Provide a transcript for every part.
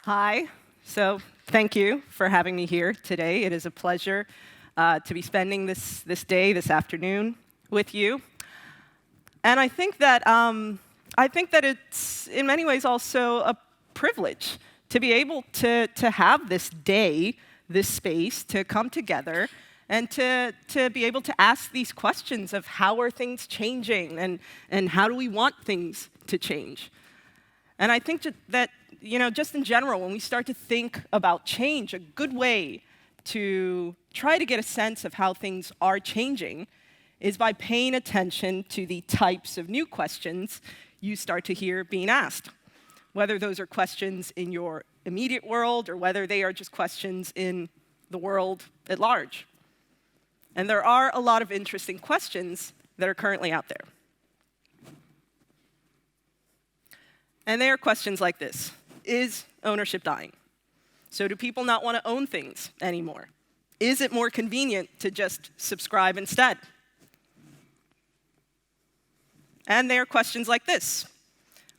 Hi. So thank you for having me here today. It is a pleasure to be spending this day, this afternoon, with you. And I think that it's in many ways also a privilege to be able to have this day, this space, to come together and to be able to ask these questions of how are things changing and how do we want things to change. And I think that, just in general, when we start to think about change, a good way to try to get a sense of how things are changing is by paying attention to the types of new questions you start to hear being asked, whether those are questions in your immediate world or whether they are just questions in the world at large. And there are a lot of interesting questions that are currently out there. And they are questions like this. Is ownership dying? So do people not want to own things anymore? Is it more convenient to just subscribe instead? And they are questions like this.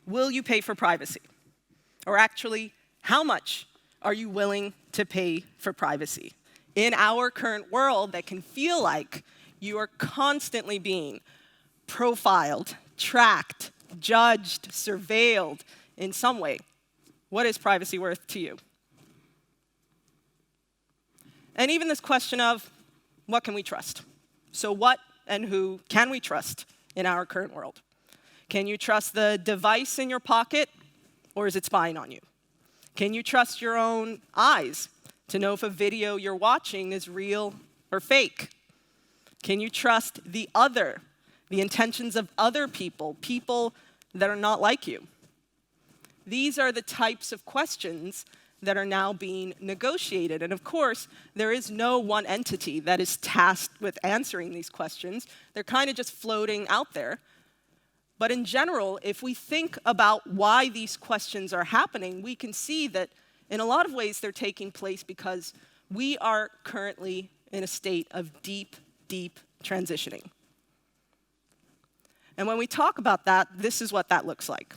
Will you pay for privacy? Or actually, how much are you willing to pay for privacy? In our current world that can feel like you are constantly being profiled, tracked, judged, surveilled in some way, what is privacy worth to you? And even this question of what can we trust? So what and who can we trust in our current world? Can you trust the device in your pocket, or is it spying on you? Can you trust your own eyes to know if a video you're watching is real or fake? Can you trust the other, the intentions of other people, people that are not like you? These are the types of questions that are now being negotiated. And of course, there is no one entity that is tasked with answering these questions. They're kind of just floating out there. But in general, if we think about why these questions are happening, we can see that in a lot of ways they're taking place because we are currently in a state of deep, deep transitioning. And when we talk about that, this is what that looks like.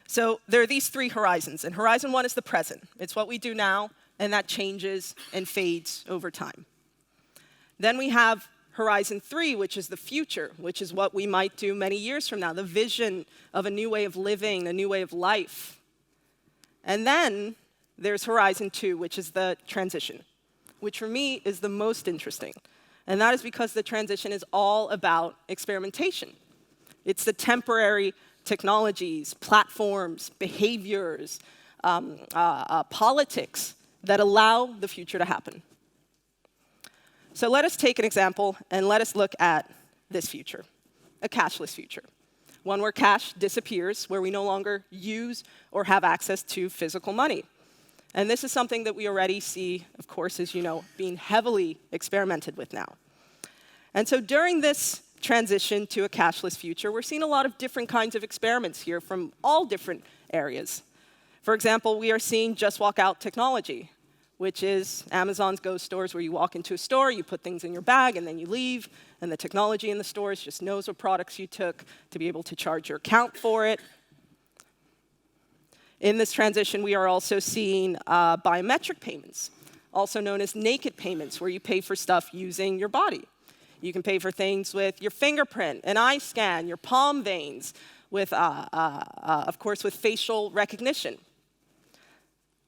So there are these three horizons, and horizon one is the present. It's what we do now, and that changes and fades over time. Then we have horizon three, which is the future, which is what we might do many years from now, the vision of a new way of living, a new way of life. And then there's horizon two, which is the transition, which for me is the most interesting. And that is because the transition is all about experimentation. It's the temporary technologies, platforms, behaviors, politics that allow the future to happen. So let us take an example and let us look at this future, a cashless future, one where cash disappears, where we no longer use or have access to physical money. And this is something that we already see, of course, as you know, being heavily experimented with now. And so during this transition to a cashless future, we're seeing a lot of different kinds of experiments here from all different areas. For example, we are seeing Just Walk Out technology, which is Amazon's Go stores where you walk into a store, you put things in your bag, and then you leave, and the technology in the stores just knows what products you took to be able to charge your account for it. In this transition, we are also seeing biometric payments, also known as naked payments, where you pay for stuff using your body. You can pay for things with your fingerprint, an eye scan, your palm veins, with, of course, with facial recognition.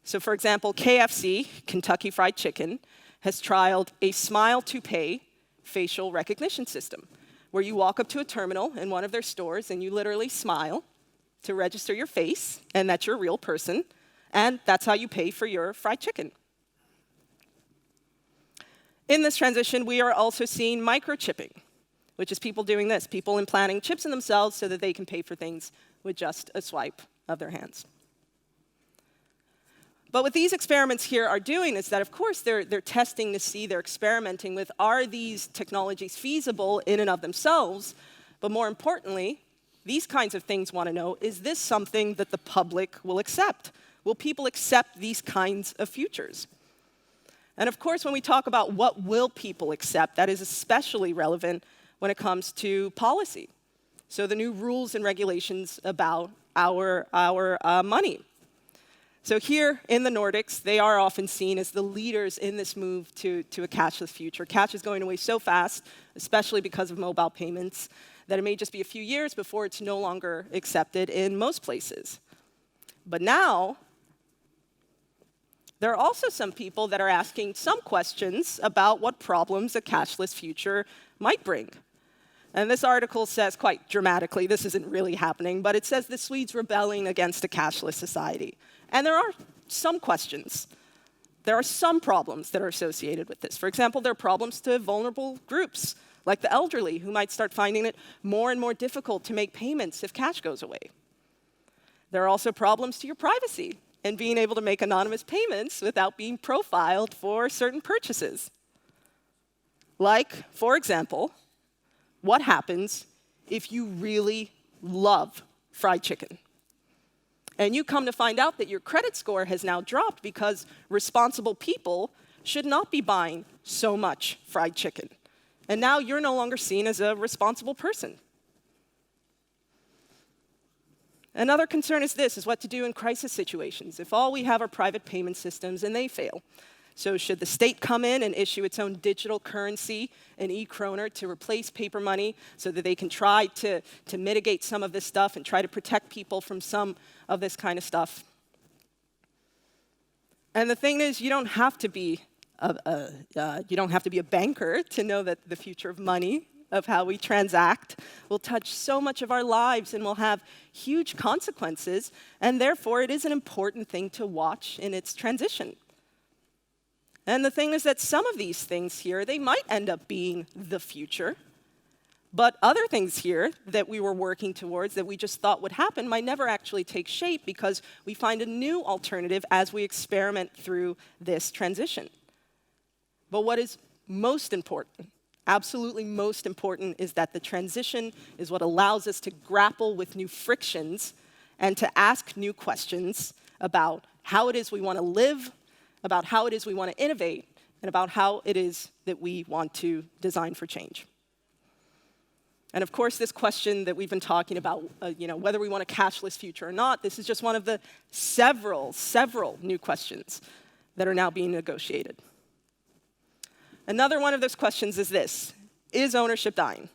So for example, KFC, Kentucky Fried Chicken, has trialed a smile to pay facial recognition system, where you walk up to a terminal in one of their stores and you literally smile to register your face, and that you're a real person, and that's how you pay for your fried chicken. In this transition, we are also seeing microchipping, which is people doing this, people implanting chips in themselves so that they can pay for things with just a swipe of their hands. But what these experiments here are doing is that, of course, they're testing to see, they're experimenting with, are these technologies feasible in and of themselves? But more importantly, these kinds of things want to know, is this something that the public will accept? Will people accept these kinds of futures? And of course, when we talk about what will people accept, that is especially relevant when it comes to policy. So the new rules and regulations about our money. So here in the Nordics, they are often seen as the leaders in this move to a cashless future. Cash is going away so fast, especially because of mobile payments, that it may just be a few years before it's no longer accepted in most places. But now, there are also some people that are asking some questions about what problems a cashless future might bring. And this article says quite dramatically, this isn't really happening, but it says the Swedes rebelling against a cashless society. And there are some questions. There are some problems that are associated with this. For example, there are problems to vulnerable groups, like the elderly, who might start finding it more and more difficult to make payments if cash goes away. There are also problems to your privacy and being able to make anonymous payments without being profiled for certain purchases. Like, for example, what happens if you really love fried chicken? And you come to find out that your credit score has now dropped because responsible people should not be buying so much fried chicken. And now you're no longer seen as a responsible person. Another concern is this, is what to do in crisis situations. If all we have are private payment systems and they fail. So should the state come in and issue its own digital currency, an e-kroner, to replace paper money so that they can try to mitigate some of this stuff and try to protect people from some of this kind of stuff? And the thing is, you don't have to be a banker to know that the future of money, of how we transact, will touch so much of our lives and will have huge consequences, and therefore it is an important thing to watch in its transition. And the thing is that some of these things here, they might end up being the future, but other things here that we were working towards that we just thought would happen might never actually take shape because we find a new alternative as we experiment through this transition. But what is most important, absolutely most important, is that the transition is what allows us to grapple with new frictions and to ask new questions about how it is we want to live, about how it is we want to innovate, and about how it is that we want to design for change. And of course, this question that we've been talking about, whether we want a cashless future or not, this is just one of the several new questions that are now being negotiated. Another one of those questions is this: is ownership dying?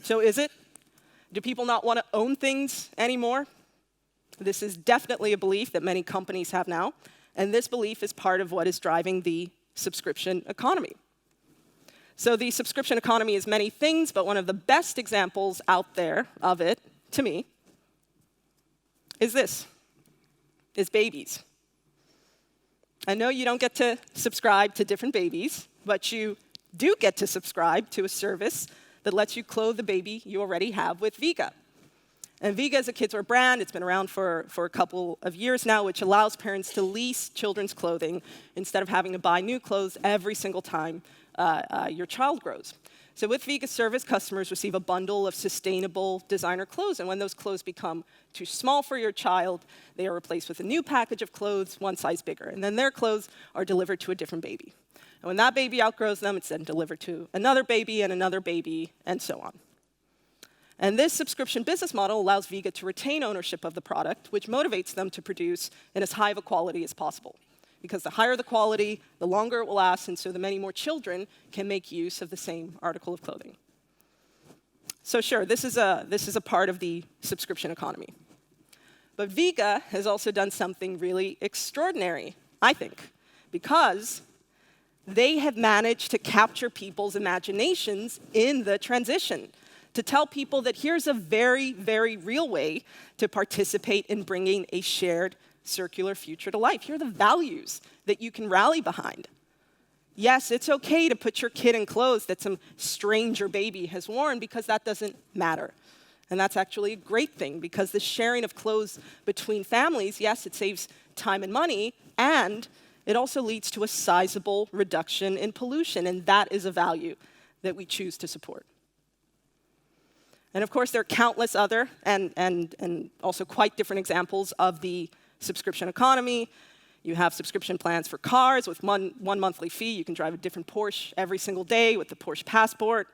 So is it? Do people not want to own things anymore? This is definitely a belief that many companies have now, and this belief is part of what is driving the subscription economy. So the subscription economy is many things, but one of the best examples out there of it, to me, is this, is babies. I know you don't get to subscribe to different babies, but you do get to subscribe to a service that lets you clothe the baby you already have with Viga. And Viga is a kidswear brand. It's been around for a couple of years now, which allows parents to lease children's clothing instead of having to buy new clothes every single time your child grows. So with Viga's service, customers receive a bundle of sustainable designer clothes, and when those clothes become too small for your child, they are replaced with a new package of clothes, one size bigger, and then their clothes are delivered to a different baby. And when that baby outgrows them, it's then delivered to another baby, and so on. And this subscription business model allows Viga to retain ownership of the product, which motivates them to produce in as high of a quality as possible. Because the higher the quality, the longer it will last, and so the many more children can make use of the same article of clothing. So sure, this is a part of the subscription economy. But Viga has also done something really extraordinary, I think, because they have managed to capture people's imaginations in the transition, to tell people that here's a very, very real way to participate in bringing a shared circular future to life. Here are the values that you can rally behind. Yes, it's okay to put your kid in clothes that some stranger baby has worn because that doesn't matter. And that's actually a great thing because the sharing of clothes between families, yes, it saves time and money, and it also leads to a sizable reduction in pollution, and that is a value that we choose to support. And of course, there are countless other and also quite different examples of the subscription economy. You have subscription plans for cars with one monthly fee. You can drive a different Porsche every single day with the Porsche Passport.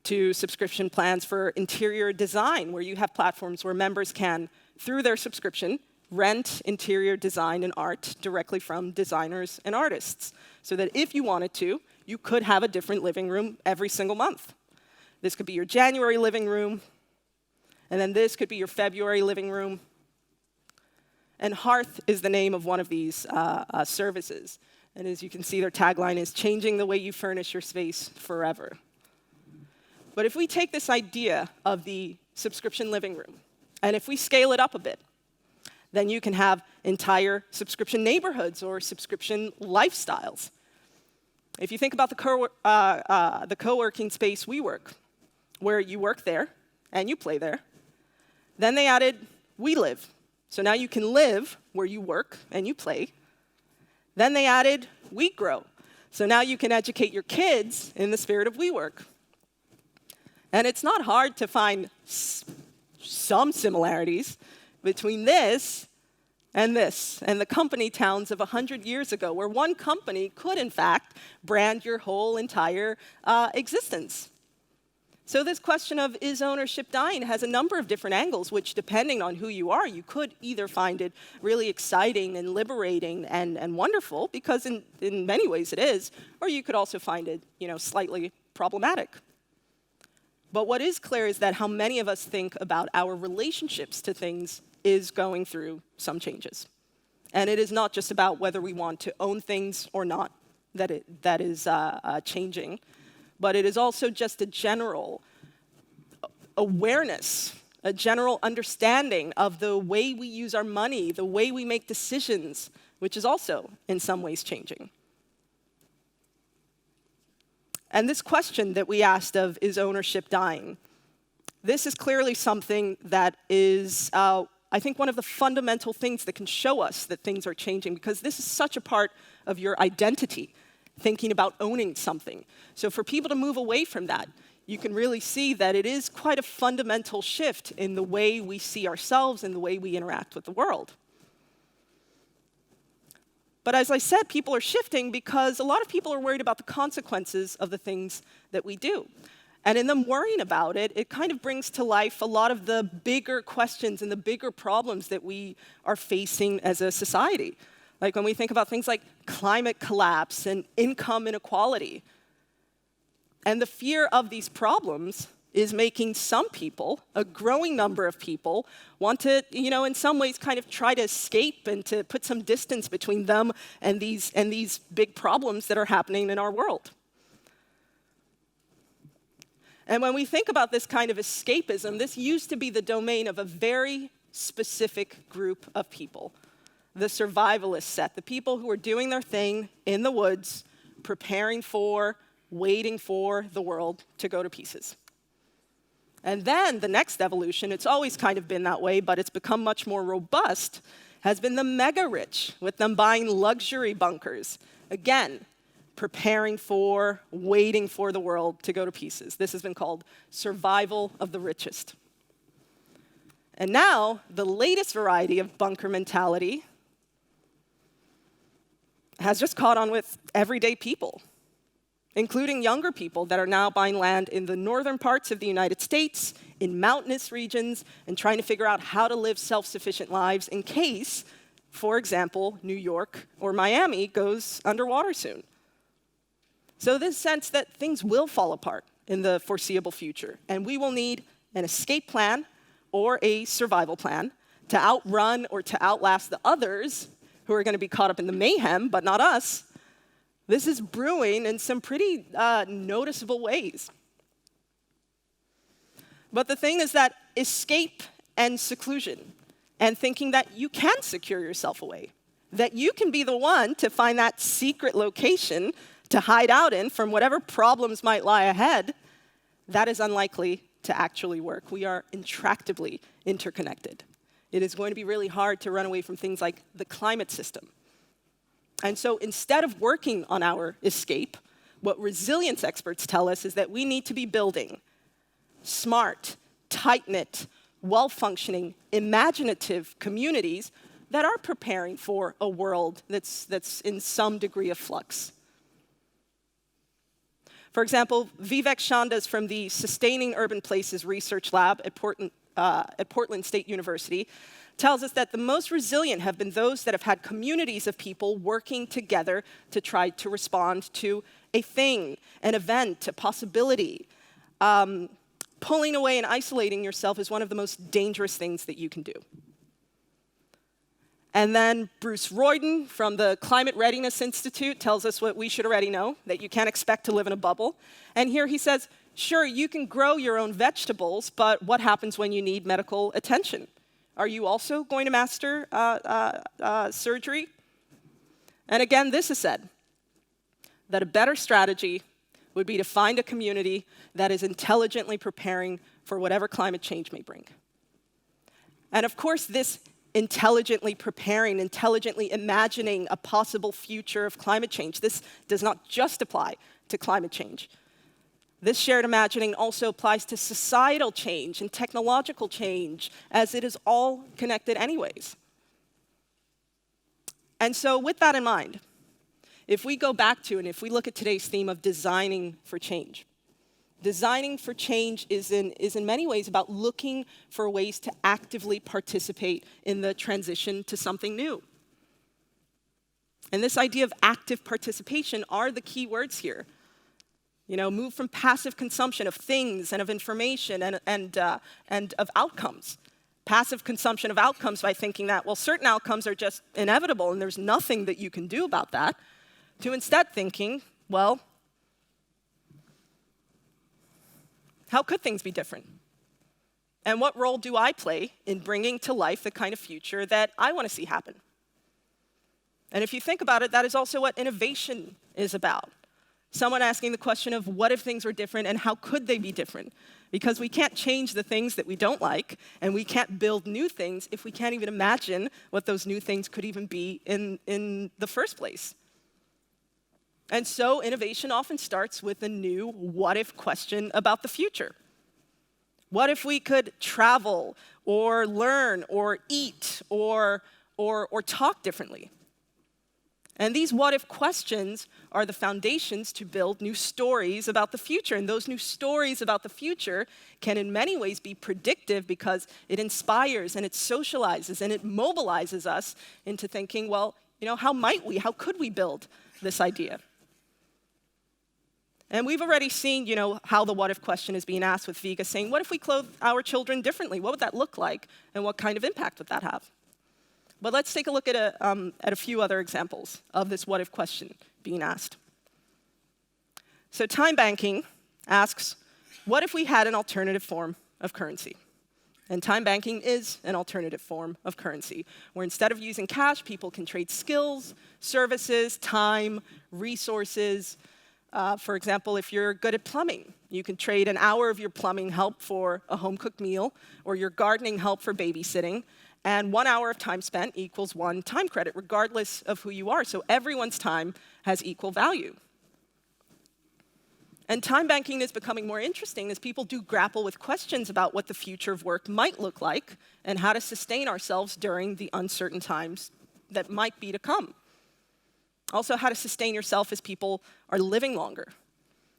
To subscription plans for interior design, where you have platforms where members can, through their subscription, rent interior design and art directly from designers and artists, so that if you wanted to, you could have a different living room every single month. This could be your January living room, and then this could be your February living room. And Hearth is the name of one of these services. And as you can see, their tagline is changing the way you furnish your space forever. But if we take this idea of the subscription living room, and if we scale it up a bit, then you can have entire subscription neighborhoods or subscription lifestyles. If you think about the co-working space WeWork, where you work there and you play there, then they added WeLive. So now you can live where you work and you play. Then they added WeGrow. So now you can educate your kids in the spirit of WeWork. And it's not hard to find some similarities between this and the company towns of 100 years ago, where one company could, in fact, brand your whole entire existence. So this question of is ownership dying has a number of different angles, which, depending on who you are, you could either find it really exciting and liberating and wonderful, because in many ways it is, or you could also find it, slightly problematic. But what is clear is that how many of us think about our relationships to things is going through some changes. And it is not just about whether we want to own things or not that is changing, but it is also just a general awareness, a general understanding of the way we use our money, the way we make decisions, which is also in some ways changing. And this question that we asked of, is ownership dying? This is clearly something that is, I think, one of the fundamental things that can show us that things are changing, because this is such a part of your identity, thinking about owning something. So for people to move away from that, you can really see that it is quite a fundamental shift in the way we see ourselves and the way we interact with the world. But as I said, people are shifting because a lot of people are worried about the consequences of the things that we do. And in them worrying about it, it kind of brings to life a lot of the bigger questions and the bigger problems that we are facing as a society. Like when we think about things like climate collapse and income inequality. And the fear of these problems is making some people, a growing number of people, want to, in some ways kind of try to escape and to put some distance between them and these big problems that are happening in our world. And when we think about this kind of escapism, this used to be the domain of a very specific group of people, the survivalist set, the people who are doing their thing in the woods, preparing for, waiting for the world to go to pieces. And then the next evolution, it's always kind of been that way, but it's become much more robust, has been the mega rich, with them buying luxury bunkers. Again, preparing for, waiting for the world to go to pieces. This has been called survival of the richest. And now, the latest variety of bunker mentality has just caught on with everyday people, including younger people that are now buying land in the northern parts of the United States, in mountainous regions, and trying to figure out how to live self-sufficient lives in case, for example, New York or Miami goes underwater soon. So this sense that things will fall apart in the foreseeable future, and we will need an escape plan or a survival plan to outrun or to outlast the others who are going to be caught up in the mayhem, but not us. This is brewing in some pretty noticeable ways. But the thing is that escape and seclusion, and thinking that you can secure yourself away, that you can be the one to find that secret location to hide out in from whatever problems might lie ahead, that is unlikely to actually work. We are intractably interconnected. It is going to be really hard to run away from things like the climate system. And so instead of working on our escape, what resilience experts tell us is that we need to be building smart, tight-knit, well-functioning, imaginative communities that are preparing for a world that's in some degree of flux. For example, Vivek Chandas from the Sustaining Urban Places Research Lab at Portland State University tells us that the most resilient have been those that have had communities of people working together to try to respond to a thing, an event, a possibility. Pulling away and isolating yourself is one of the most dangerous things that you can do. And then Bruce Royden from the Climate Readiness Institute tells us what we should already know, that you can't expect to live in a bubble. And here he says, sure, you can grow your own vegetables, but what happens when you need medical attention? Are you also going to master surgery? And again, this is said, that a better strategy would be to find a community that is intelligently preparing for whatever climate change may bring. And of course, this intelligently preparing, intelligently imagining a possible future of climate change, this does not just apply to climate change. This shared imagining also applies to societal change and technological change, as it is all connected anyways. And so with that in mind, if we go back to, and if we look at today's theme of designing for change is in many ways about looking for ways to actively participate in the transition to something new. And this idea of active participation are the key words here. You know, move from passive consumption of things and of information and of outcomes. Passive consumption of outcomes by thinking that, well, certain outcomes are just inevitable and there's nothing that you can do about that, to instead thinking, well, how could things be different? And what role do I play in bringing to life the kind of future that I want to see happen? And if you think about it, that is also what innovation is about. Someone asking the question of what if things were different and how could they be different? Because we can't change the things that we don't like, and we can't build new things if we can't even imagine what those new things could even be in the first place. And so innovation often starts with a new what-if question about the future. What if we could travel, or learn, or eat, or talk differently? And these what-if questions are the foundations to build new stories about the future. And those new stories about the future can in many ways be predictive because it inspires and it socializes and it mobilizes us into thinking, well, you know, how could we build this idea? And we've already seen, you know, how the what-if question is being asked with Viga saying, what if we clothe our children differently? What would that look like? And what kind of impact would that have? But let's take a look at a few other examples of this what-if question being asked. So time banking asks, what if we had an alternative form of currency? And time banking is an alternative form of currency, where instead of using cash, people can trade skills, services, time, resources. For example, if you're good at plumbing, you can trade an hour of your plumbing help for a home-cooked meal, or your gardening help for babysitting, and 1 hour of time spent equals 1 time credit, regardless of who you are. So everyone's time has equal value. And time banking is becoming more interesting as people do grapple with questions about what the future of work might look like and how to sustain ourselves during the uncertain times that might be to come. Also, how to sustain yourself as people are living longer.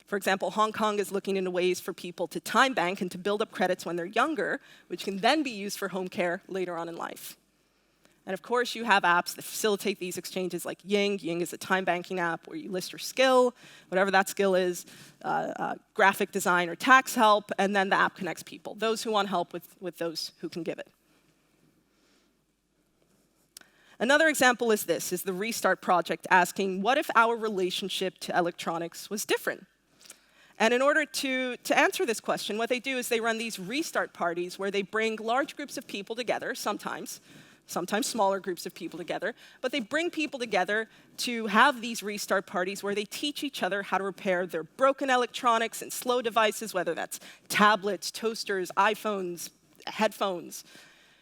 For example, Hong Kong is looking into ways for people to time bank and to build up credits when they're younger, which can then be used for home care later on in life. And of course, you have apps that facilitate these exchanges like Ying. Ying is a time banking app where you list your skill, whatever that skill is, graphic design or tax help, and then the app connects people, those who want help with those who can give it. Another example is the Restart project asking, what if our relationship to electronics was different? And in order to answer this question, what they do is they run these restart parties where they bring large groups of people together, sometimes smaller groups of people together, but they bring people together to have these restart parties where they teach each other how to repair their broken electronics and slow devices, whether that's tablets, toasters, iPhones, headphones,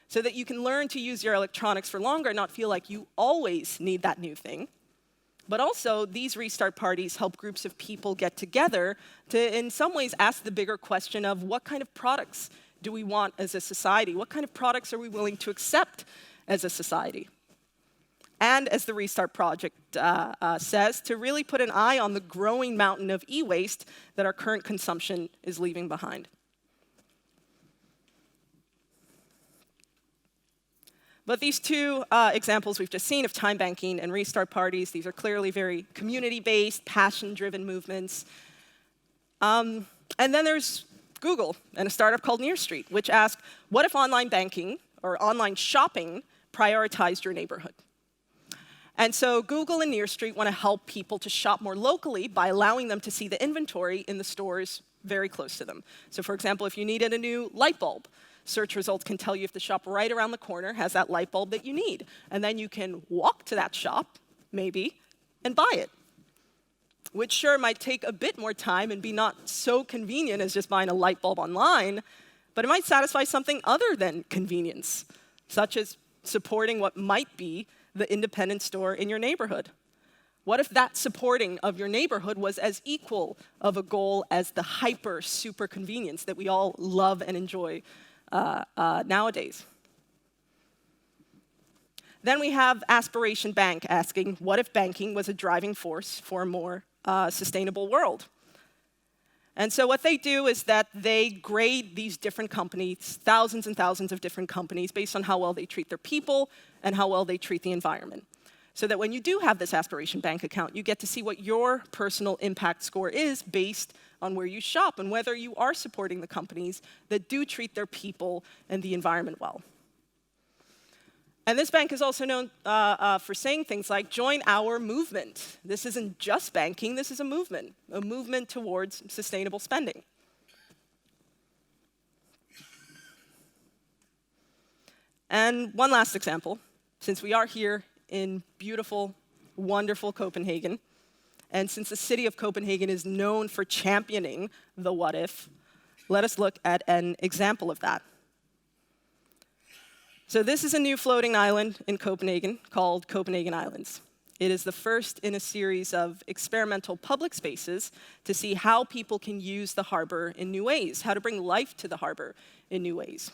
so that you can learn to use your electronics for longer and not feel like you always need that new thing. But also, these restart parties help groups of people get together to, in some ways, ask the bigger question of what kind of products do we want as a society? What kind of products are we willing to accept as a society? And as the Restart project says, to really put an eye on the growing mountain of e-waste that our current consumption is leaving behind. But these two examples we've just seen of time banking and restart parties, these are clearly very community-based, passion-driven movements. And then there's Google and a startup called Nearstreet, which asked, what if online banking or online shopping prioritized your neighborhood? And so Google and Nearstreet want to help people to shop more locally by allowing them to see the inventory in the stores very close to them. So for example, if you needed a new light bulb, search results can tell you if the shop right around the corner has that light bulb that you need. And then you can walk to that shop, maybe, and buy it. Which sure might take a bit more time and be not so convenient as just buying a light bulb online, but it might satisfy something other than convenience, such as supporting what might be the independent store in your neighborhood. What if that supporting of your neighborhood was as equal of a goal as the hyper super convenience that we all love and enjoy nowadays? Then we have Aspiration Bank asking, what if banking was a driving force for a more sustainable world? And so what they do is that they grade these different companies, thousands and thousands of different companies, based on how well they treat their people and how well they treat the environment. So that when you do have this Aspiration Bank account, you get to see what your personal impact score is based on where you shop and whether you are supporting the companies that do treat their people and the environment well. And this bank is also known for saying things like, join our movement. This isn't just banking, this is a movement towards sustainable spending. And one last example, since we are here in beautiful, wonderful Copenhagen, and since the city of Copenhagen is known for championing the what if, let us look at an example of that. So this is a new floating island in Copenhagen called Copenhagen Islands. It is the first in a series of experimental public spaces to see how people can use the harbor in new ways, how to bring life to the harbor in new ways.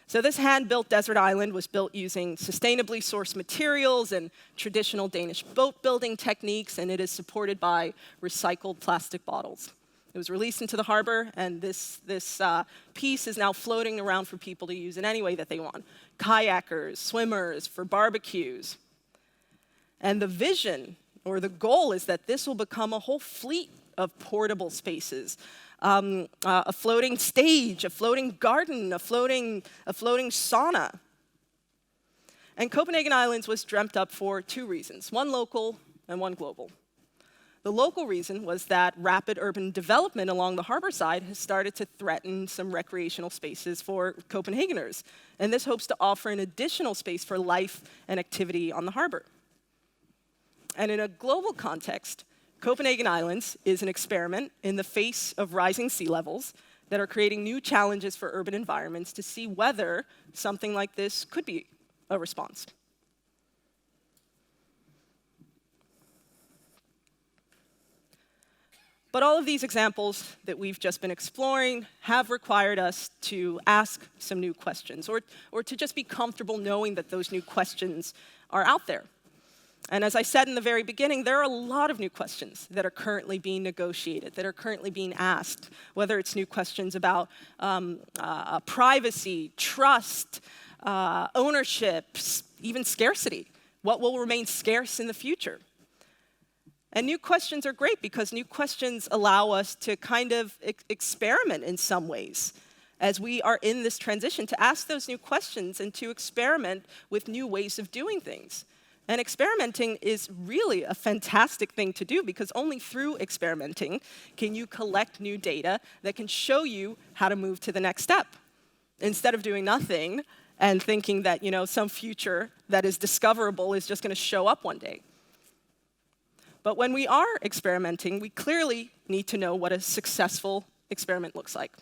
So this hand-built desert island was built using sustainably sourced materials and traditional Danish boat building techniques, and it is supported by recycled plastic bottles. It was released into the harbor, and this piece is now floating around for people to use in any way that they want. Kayakers, swimmers, for barbecues. And the vision, or the goal, is that this will become a whole fleet of portable spaces. A floating stage, a floating garden, a floating sauna. And Copenhagen Islands was dreamt up for two reasons, one local and one global. The local reason was that rapid urban development along the harbor side has started to threaten some recreational spaces for Copenhageners. And this hopes to offer an additional space for life and activity on the harbor. And in a global context, Copenhagen Islands is an experiment in the face of rising sea levels that are creating new challenges for urban environments to see whether something like this could be a response. But all of these examples that we've just been exploring have required us to ask some new questions, or to just be comfortable knowing that those new questions are out there. And as I said in the very beginning, there are a lot of new questions that are currently being negotiated, that are currently being asked, whether it's new questions about privacy, trust, ownership, even scarcity. What will remain scarce in the future? And new questions are great because new questions allow us to kind of experiment in some ways as we are in this transition, to ask those new questions and to experiment with new ways of doing things. And experimenting is really a fantastic thing to do because only through experimenting can you collect new data that can show you how to move to the next step. Instead of doing nothing and thinking that, some future that is discoverable is just going to show up one day. But when we are experimenting, we clearly need to know what a successful experiment looks like.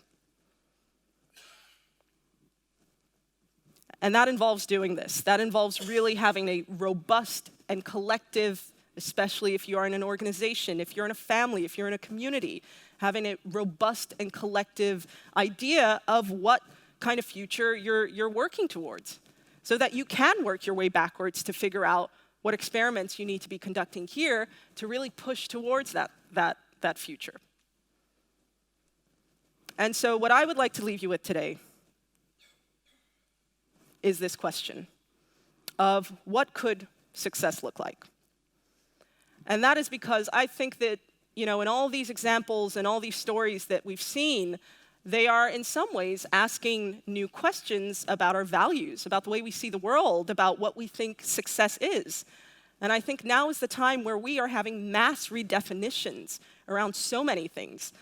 And that involves doing this. That involves really having a robust and collective, especially if you are in an organization, if you're in a family, if you're in a community, having a robust and collective idea of what kind of future you're working towards, so that you can work your way backwards to figure out what experiments you need to be conducting here to really push towards that future. And so what I would like to leave you with today is this question of what could success look like? And that is because I think that, in all these examples and all these stories that we've seen, they are in some ways asking new questions about our values, about the way we see the world, about what we think success is. And I think now is the time where we are having mass redefinitions around so many things,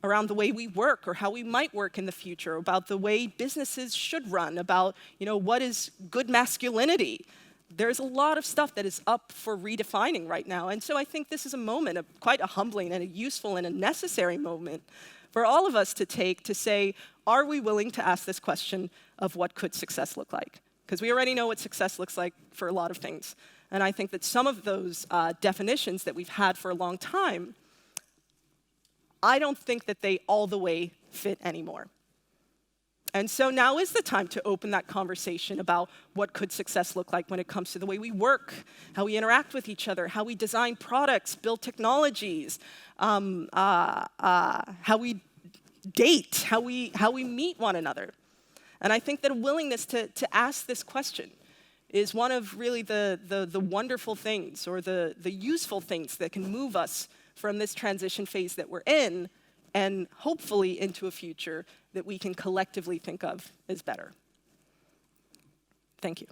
around the way we work or how we might work in the future, about the way businesses should run, about what is good masculinity. There's a lot of stuff that is up for redefining right now. And so I think this is a moment, quite a humbling and a useful and a necessary moment for all of us to take to say, are we willing to ask this question of what could success look like? Because we already know what success looks like for a lot of things. And I think that some of those definitions that we've had for a long time, I don't think that they all the way fit anymore. And so now is the time to open that conversation about what could success look like when it comes to the way we work, how we interact with each other, how we design products, build technologies, how we date, how we meet one another. And I think that a willingness to ask this question is one of really the wonderful things or the useful things that can move us from this transition phase that we're in and hopefully into a future that we can collectively think of as better. Thank you.